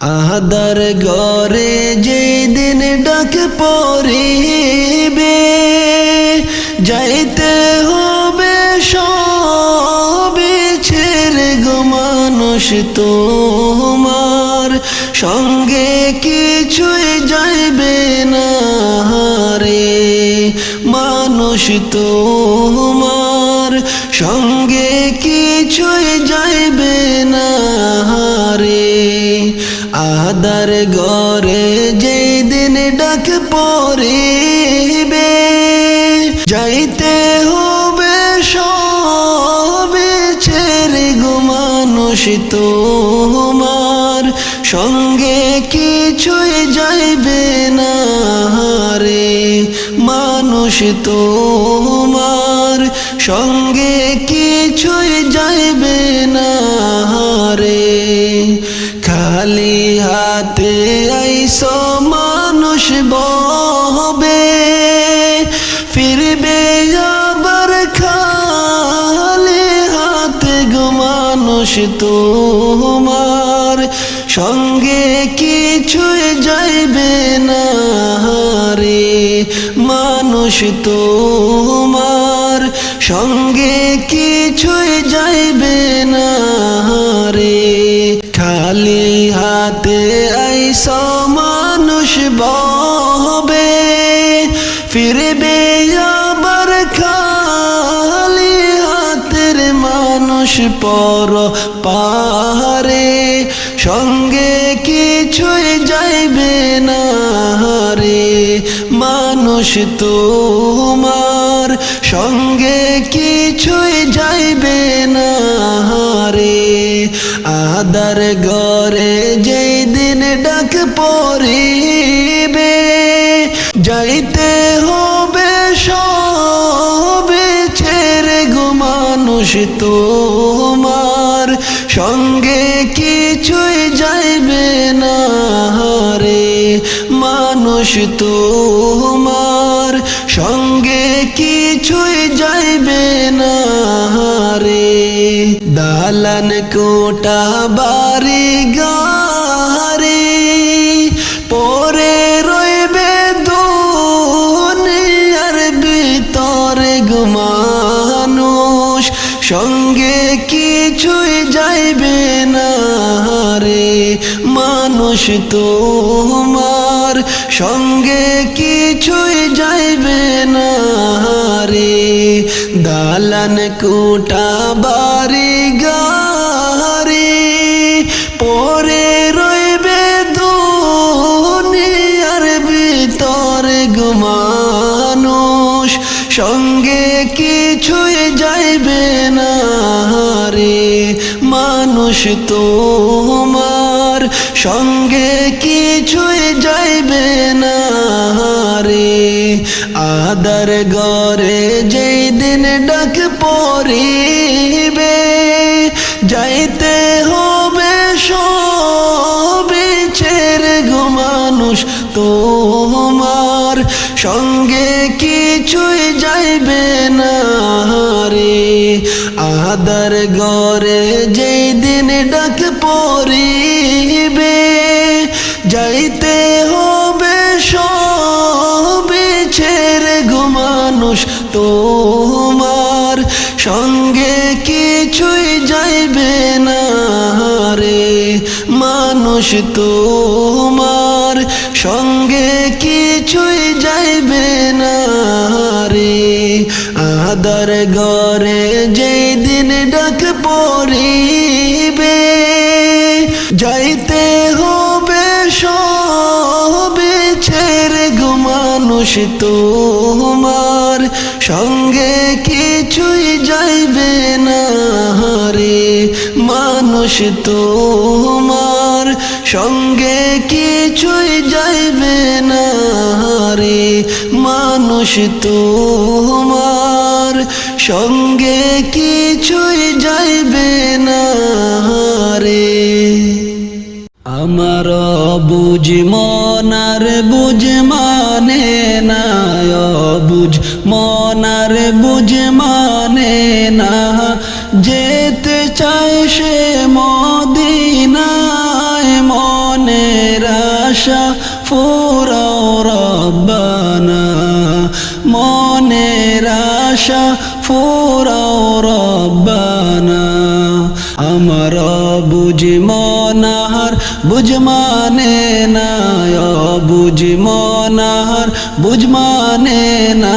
আহাদার ঘরে যেদিন ডাক পড়িবে যাইতে হবে সবে ছেড়ে গো মানুষ তোমার সঙ্গে কিছুই যাইবে না রে মানুষ তোমার সঙ্গে কিছুই যাইবে না রে আহাদার ঘরে যেদিন ডাক পড়িবে যাইতে হবে সবে ছেড়ে গো মানুষ তোমার সঙ্গে কিছুই যাইবে না রে মানুষ তোমার সঙ্গে কিছুই যাইবে না রে খালি হাতে আইসো মানুষ ববে ফিরবে আবার খালি হাতে গো মানুষ তোমার সঙ্গে কিছুই যাইবে না রে মানুষ তোমার সঙ্গে কিছুই যাইবে না রে খালি হাতে আইসো মানুষ ববে ফিরবে আবার খালি হাতের মানুষ পর পারে সঙ্গে কিছুই যাইবে না রে মানুষ তোমার সঙ্গে কিছুই যাইবে না রে আহাদার ঘরে যেদিন ডাক পড়িবে যাইতে হবে সবে ছেড়ে গো মানুষ তোমার সঙ্গে কিছুই যাইবে না রে মানুষ তোমার সঙ্গে কিছুই যাইবে না রে দালান কোটা বাড়ি গাড়ি পরে রইবে দুনিয়ার ভিতরে গো মানুষ সঙ্গে কিছুই যাইবে না রে মানুষ তোমার সঙ্গে কিছুই যাইবে না রে দালান কোটা বাড়ি গাড়ি পরে রইবে দুনিয়ার ভিতরে গো মানুষ সঙ্গে কিছুই যাইবে না রে মানুষ তোমার সঙ্গে কিছুই যাইবে না রে আহাদার ঘরে যেদিন ডাক পড়িবে যাইতে হবে সবে ছেড়ে গো মানুষ তোমার সঙ্গে কিছুই যাইবে না রে আহাদার ঘরে যেদিন ডাক পড়িবে যাইতে হবে সবে ছেড়ে গো মানুষ তোমার সঙ্গে কিছুই যাইবে না রে মানুষ তোমার সঙ্গে কিছুই যাইবে না রে আহাদার ঘরে যেদিন ডাক পড়িবে যাইতে হবে সবে ছেড়ে গো মানুষ তোমার সঙ্গে কিছুই যাইবে না রে মানুষ তোমার সঙ্গে কিছুই যাইবে না রে মানুষ তোমার সঙ্গে কিছুই যাইবে না রে আমার বুঝ মনার বুঝ মানে না বুঝ মনার বুঝ মানে না যেতে চায় সে মদিনায় মনে আশা ফুরাও রব্বানা মনের আশা ফুরাও রব্বানা আমার বুঝ মনার বুঝ মানে না বুঝ মনার বুঝ মানে না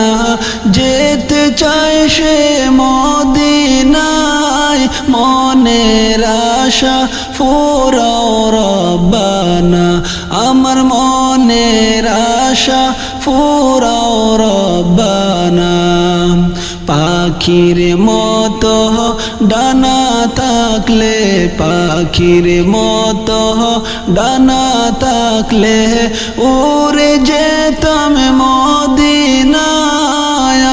যেতে চায় সে মদিনায় মনের আশা ফুরাও রব্বানা আমার মনের আশা ফুরাও রব্বানা পাখির মতো ডানা থাকলে পাখির মতো ডানা থাকলে উড়ে যেতাম মদিনায়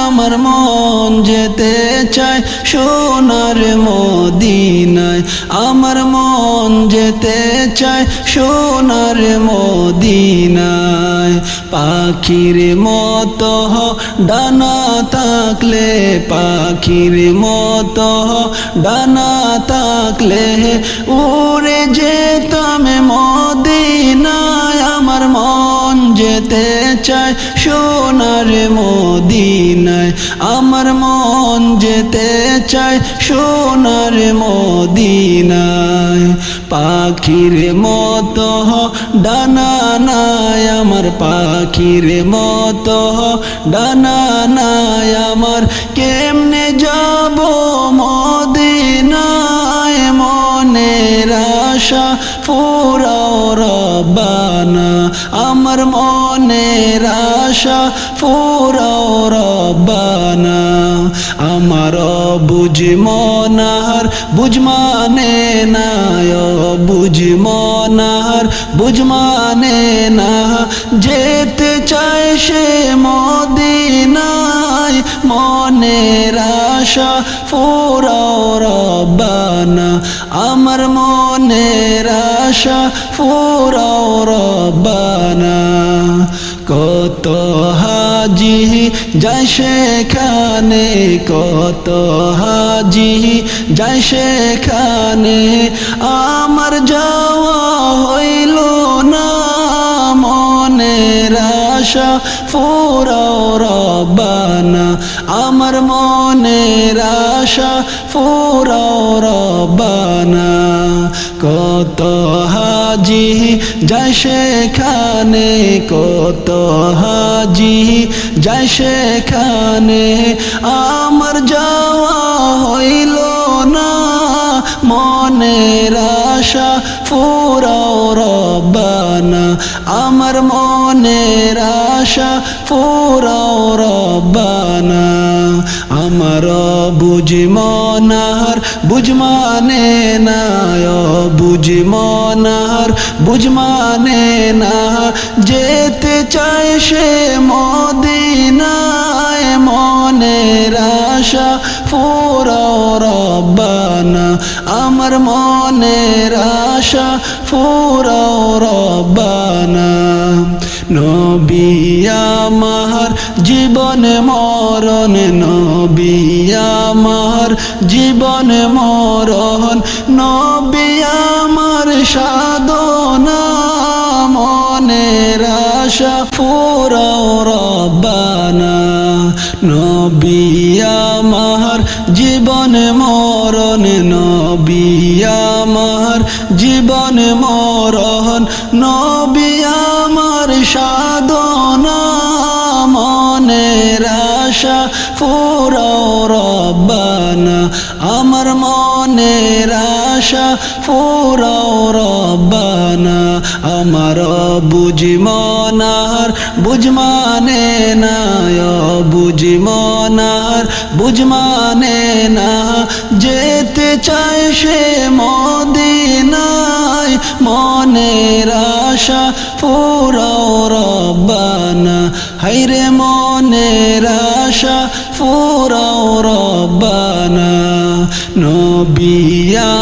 আমার মন যেতে চায় সোনার মদিনায় আমার মন যেতে চায় সোনার মদিনায় পাখির মতো ডানা থাকলে পাখির মতো ডানা থাকলে উড়ে যেতাম মদিনায় আমার মন যেতে চায় সোনার মদিনায় আমার মন যেতে চায় সোনার মদিনায় পাখির মতো ডানা নাই আমার পাখির মতো ডানা নাই আমার কেমনে যাব মদিনায় মনের আশা ফুরাও রব্বানা আমার মনের আশা ফুরাও রব্বানা আমার বুঝ মনার বুঝ মানে না বুঝ মনার বুঝ মানে না যেতে চায় সে মদিনায় মনের আশা ফুরাও রব্বানা আমার মনের আশা ফুরাও রব্বানা কত হাজি যায় সেখানে কত হাজি যায় সেখানে আমার যাওয়া হইল না মনের আশা ফুরাও রব্বানা আমার মনের আশা ফুরাও রব্বানা কত হাজি যায় সেখানে কত হাজি যায় সেখানে আমার যাওয়া হইল না মনের আশা ফুরাও রব্বানা আমার মনের আশা ফুরাও রব্বানা আমার বুঝ মনার বুঝ মানে না বুঝ মনার বুঝ মানে না যেতে চায় সে মদিনায় মনের আশা ফুরাও রব্বানা আমার মনের আশা ফুরাও রব্বানা নবী আমার জীবন মরণ নবী আমার জীবন মরণ নবী আমার সাধনা মনের আশা ফুরাও রব্বানা নবী আমার জীবন মরণ নবী আমার জীবন মরণ নবী আমার সাধনা মনের আশা ফুরাও রব্বানা আমার মনের আশা ফুরাও রব্বানা আমার বুঝ মনার বুঝ মানে না বুঝ মনার বুঝ মানে না যেতে চায় সে মদিনায় মনের আশা ফুরাও রব্বানা হায়রে মনের আশা ফুরাও রব্বানা নবী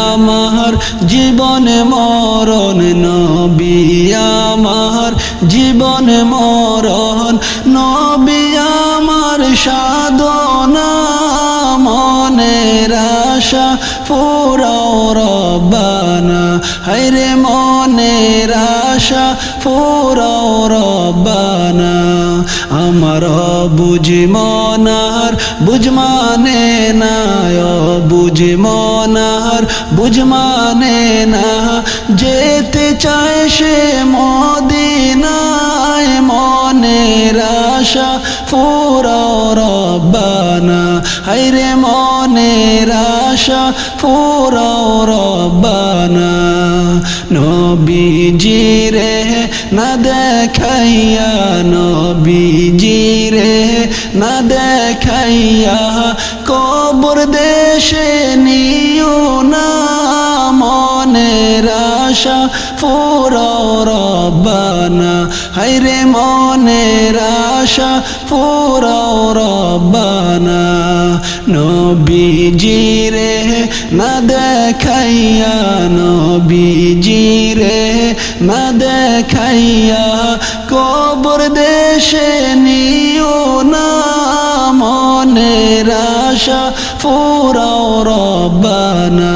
আমার জীবন মরণ নবী আমার জীবন মরণ নবী আমার সাধনা মনের আশা ফুরাও রব্বানা হায়রে মনের আশা ফুরাও রব্বানা আমার বুঝ মনার বুঝ মানে না বুঝ মনার বুঝ মানে না যেতে চায় সে মদিনায় মনের আশা ফুরাও রব্বানা হায়রে মনের আশা ফুরাও রব্বানা নবীজি রে না দেখাইয়া নবীজি রে না দেখাইয়া কবর দেশে নিও না মনের আশা ফুরাও রব্বানা হায়রে মনের আশা ফুরাও রব্বানা নবীজি রে না দেখাইয়া নবীজি রে না দেখাইয়া কবর দেশে নিও না মনের আশা ফুরাও রব্বানা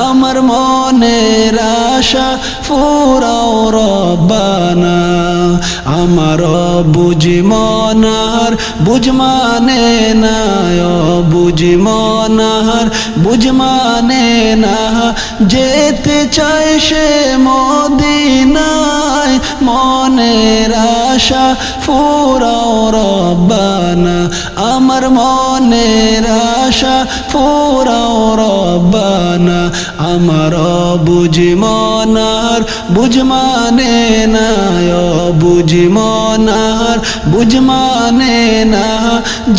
আমার মনের আশা ফুরাও রব্বানা আমার বুঝ মনার বুঝ মানে না বুঝ মনার বুঝ মানে না যেতে চায় সে মদিনায় মনের আশা ফুরাও রব্বানা আমার মনের আশা ফুরাও রব্বানা আমার বুঝ মনার বুঝ মানে না বুঝ মনার বুঝ মানে না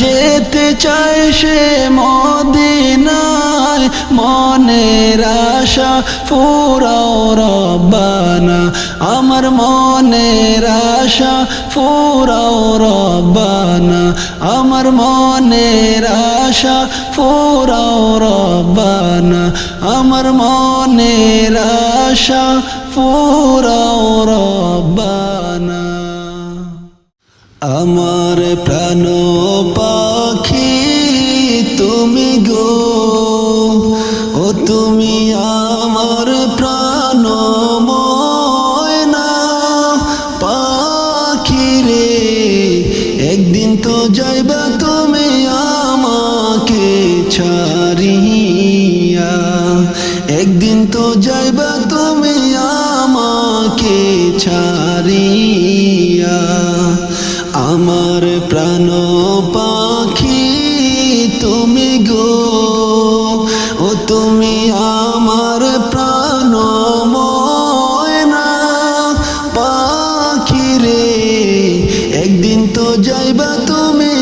যেতে চায় সে মদিনায় মনের আশা ফুরাও রব্বানা আমার মনের আশা ফুরাও রব্বানা আমার মনের আশা ফুরাও রব্বানা আমার মনের আশা ফুরাও রব্বানা আমার প্রাণ পাখি তুমি গো ও তুমি আমার প্রাণ ময়না পাখি রে একদিন তো যাইবা তুমি আমাকে ছাড়িয়া একদিন তো যাইবা তুমি আমাকে ছাড়িয়া আমার প্রাণ পাখি তুমি গো ও তুমি আমার প্রাণ ময়না পাখি রে একদিন তো যাইবা তুমি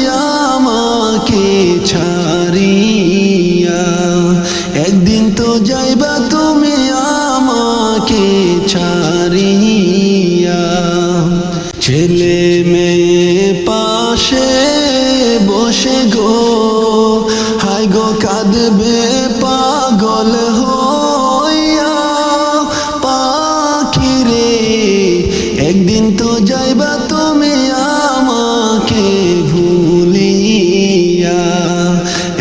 আমাকে ছাড়িয়া একদিন তো যাইবা তুমি আমাকে ছাড়িয়া ছেলে মেয়ে পাশে বসে গো হায় গো কাঁদবে পাগল হইয়া পাখি রে একদিন তো যাইবা তুমি আমাকে ভুলিয়া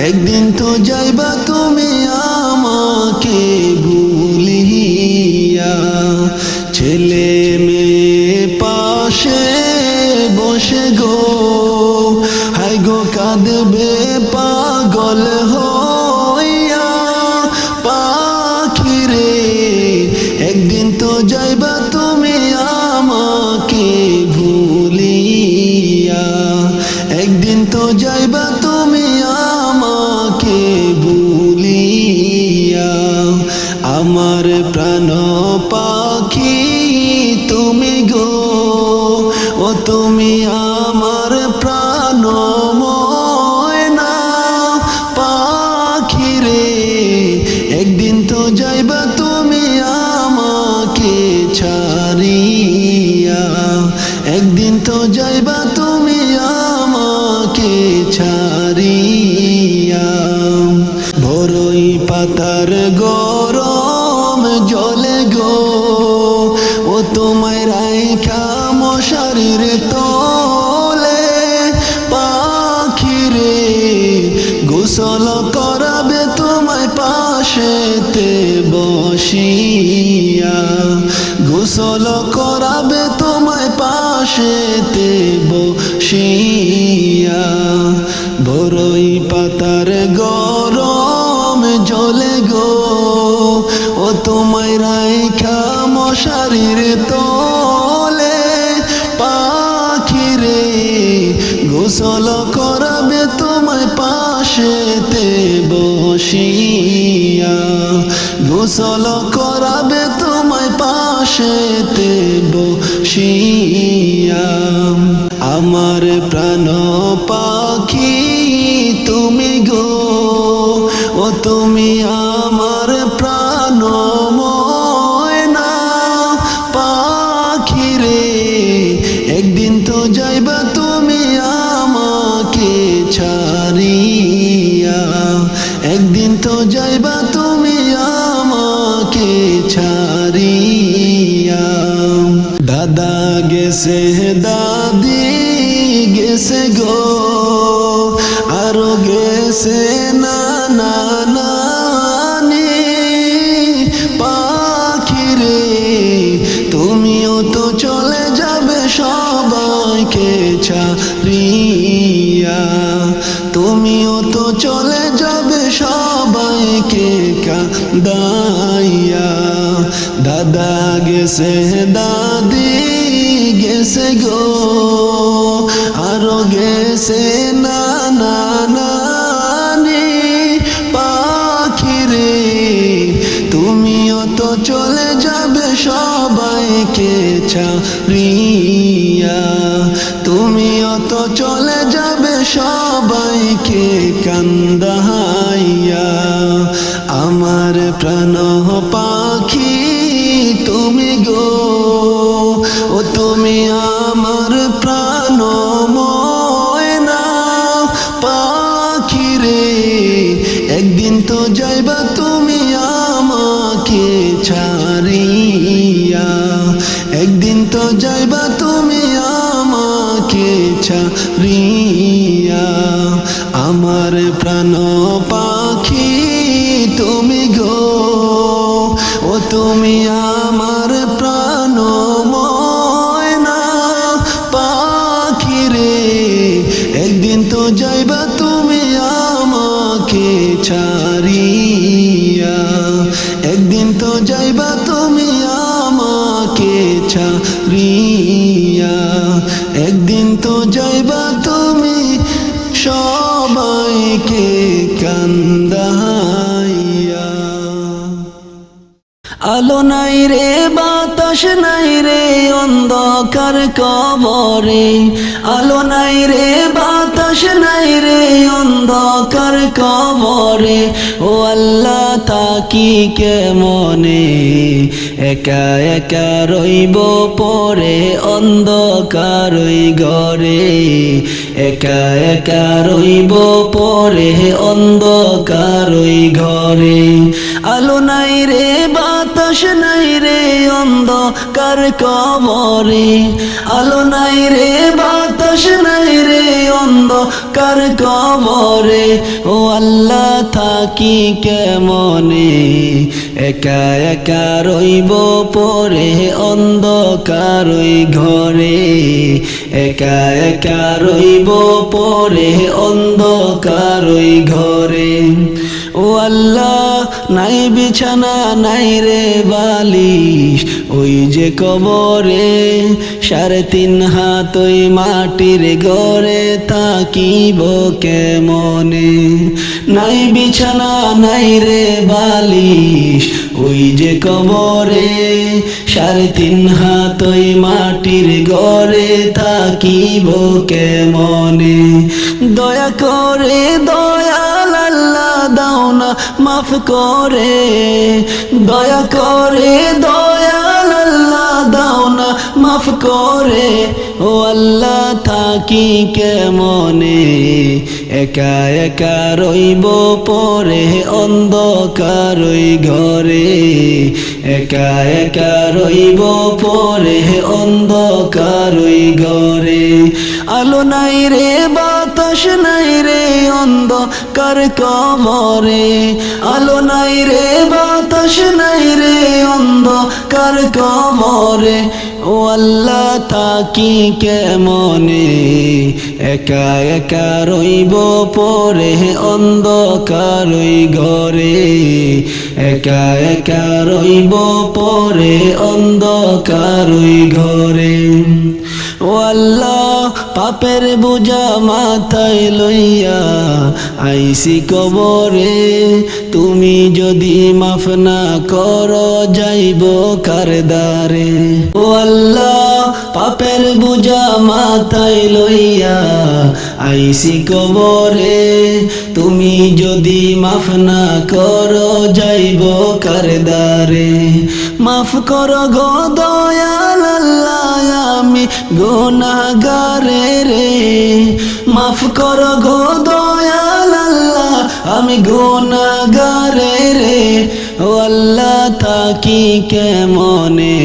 একদিন তো যাইবা তুমি আমাকে ভুলিয়া ছেলে মেয়ে পাশে বসে গো হায় গো কাঁদবে পাগল হইয়া পাখি রে একদিন তো যাইবা তুমি আমাকে ভুলিয়া একদিন তো যাইবা তুমি আমাকে ভুলিয়া আমার প্রাণ পাখি তুমি গো ও তুমি আমার প্রাণ ময়না পাখি রে একদিন তো যাইবা তুমি আমাকে ছাড়িয়া একদিন তো যাইবা তুমি আমাকে ছাড়িয়া বড়ই পাতার গরম জলে গো ও তোমায় রাইখা মশারির তলে পাখি রে গোসল করাবে তোমায় পাশেতে বসিয়া গোসল করাবে করাবে তোমায় পাশেতে বসিয়া, বড়ই পাতার গরম জলে গো, ও তোমায় রাইখা মশারির তলে, পাখিরে গোসল করাবে তোমায় পাশেতে বসিয়া, গোসল করাবে তোমায় পাশেতে বসিয়া। আমার প্রাণ পাখি তুমি গো, ও তুমি আমার প্রাণ ময়না পাখি রে, একদিন তো যাইবা তুমি আমাকে ছাড়িয়া, একদিন তো যাইবা তুমি আমাকে ছাড়িয়া। দাদা গেছে দাদি গেছে গো, আরো গেছে নানা নানি পাখি রে, তুমিও তো চলে যাবে সবাইকে ছাড়িয়া, তুমিও তো চলে যাবে সবাইকে কাঁদাইয়া। দাদা গেছে দাদি গেছে গো, আরো গেছে নানা নানি পাখি রে, তুমিও তো চলে যাবে সবাইকে ছাড়িয়া, তুমিও তো চলে যাবে সবাইকে কান্দাইয়া। আমার প্রাণ পাখি তুমি গো, ও তুমি আমার প্রাণ ময়না পাখি রে, একদিন তো যাইবা তুমি আমাকে ছাড়িয়া, একদিন তো যাইবা তুমি আমাকে ছাড়িয়া। আমার প্রাণ পাখি তুমি গো, ও তুমি আমার প্রাণ ময়না পাখি রে, একদিন তো যাইবা তুমি আমাকে ছাড়িয়া, একদিন তো যাইবা তুমি আমাকে ছাড়িয়া, একদিন তো যাইবা তুমি সবাইকে কান্দাইয়া। আলো নাই রে বাতাস নাই রে অন্ধকার কবরে, আলো নাই রে বাতাস নাই রে অন্ধকার কবরে, ও আল্লাহ থাকি কেমনে একা একা রইব পরে অন্ধকার ওই ঘরে, একা একা রইব পরে অন্ধকার ওই ঘরে। আলো নাই রে বাতাস নাই রে অন্ধকার কবরে, আলো নাই রে বাতাস নাই রে অন্ধকার কবরে, ও আল্লাহ থাকি কেমনে একা একা রইব পরে অন্ধকার ওই ঘরে, একা একা রইব পরে অন্ধকার ওই ঘরে। ও আল্লাহ নাই বিছানা নাই রে বালিশ ওই যে কবরে, 3.5 হাত ওই মাটির ঘরে থাকিব কেমনে। নাই বিছানা নাই রে বালিশ ওই যে কবরে, 3.5 হাত ওই মাটির ঘরে থাকিব কেমনে। দয়া করে দয়াল আল্লাহ দাও না মাফ করে, দয়া করে দয়াল আল্লাহ দাও না মাফ করে, ও আল্লাহ থাকি কেমনে একা একা রইব পরে অন্ধকার ওই ঘরে, একা একা রইব পরে অন্ধকার ওই ঘরে। আলো নাই রে বাতাস নাই রে অন্ধকার কবরে, আলো নাই রে বাতাস নাই রে অন্ধকার কবরে, ও আল্লাহ থাকি কেমনে একা একা রইব পরে অন্ধকার ওই ঘরে একা একা রইব পরে অন্ধকার ওই ঘরে ও আল্লাহ পাপের বোঝা মাথায় লইয়া আইসি কবরে তুমি যদি মাফ না করো যাইব কারদারে ও আল্লাহ পাপের বোঝা মাথায় লইয়া আইসি কবরে তুমি যদি মাফ না করো যাইব কারদারে মাফ করো গো দয়াল আল্লাহ আমি গুনাহগারে রে মাফ করো গো দয়াল আল্লাহ আমি গুনাহগারে রে ও আল্লাহ থাকি কেমনে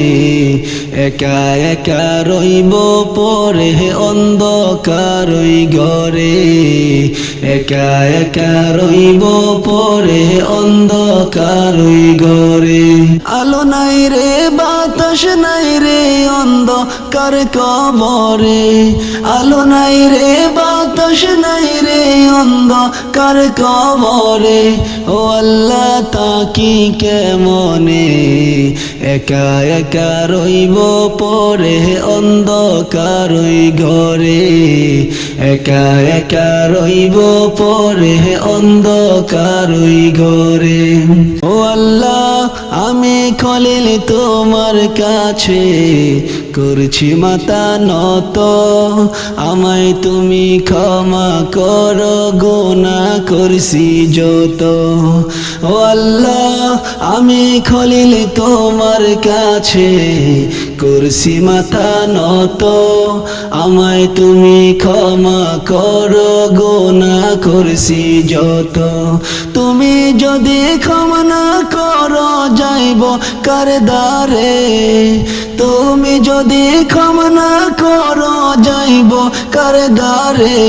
একা একা রইব পরে অন্ধকার ওই ঘরে একা একা রইব পরে অন্ধকার ওই ঘরে আলো নাই রে বাতাস নাই রে অন্ধকার কবরে আলো নাই রে বাতাস নাই রে অন্ধকার কবরে ও আল্লাহ তাকি কেমনে একা একা রইব পরে অন্ধকার ওই ঘরে একা একা রইব পরে অন্ধকার ওই ঘরে ও আল্লাহ আমি খলিল তোমার কাছে করছি মাথা নত আমায় তুমি ক্ষমা করো গুনাহ করছি যত ও আল্লাহ আমি খলিল তোমার কাছে করছি মাথা নত আমায় তুমি ক্ষমা করো গুনাহ করছি যত তুমি যদি ক্ষমা না করো যাইব কারদারে তুমি যদি ক্ষমা না করো যাইব কারদারে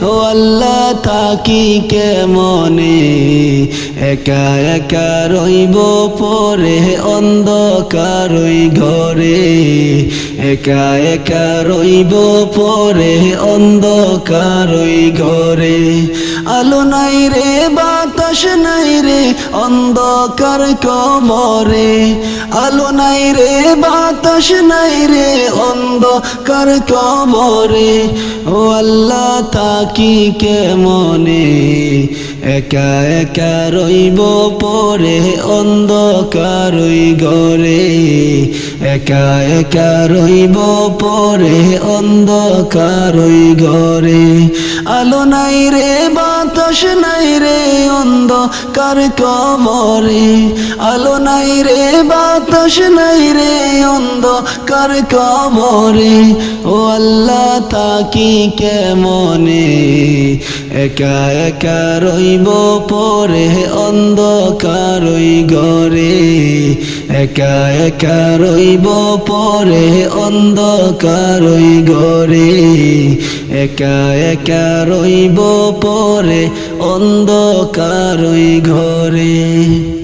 ও আল্লাহ থাকি কেমনে একা একা রইব পরে অন্ধকার ওই ঘরে একা একা রইব পরে অন্ধকার ওই ঘরে আলো নাই রে বাতাস নাই রে অন্ধকার কবরে আলো নাই রে বাতাস নাই রে অন্ধকার কবরে ও আল্লাহ থাকি কেমনে একা একা রইব পরে অন্ধকার ওই ঘরে একা একা রইব পরে অন্ধকার ওই ঘরে আলো নাই রে বাতাস নাই রে অন্ধকার কবরে আলো নাই রে বাতাস নাই রে অন্ধকার কবরে ও আল্লাহ থাকি কেমনে একা একা রইব পরে অন্ধকার ওই ঘরে একা একা রইব পরে অন্ধকার ওই ঘরে একা একা রইব পরে অন্ধকার ওই ঘরে।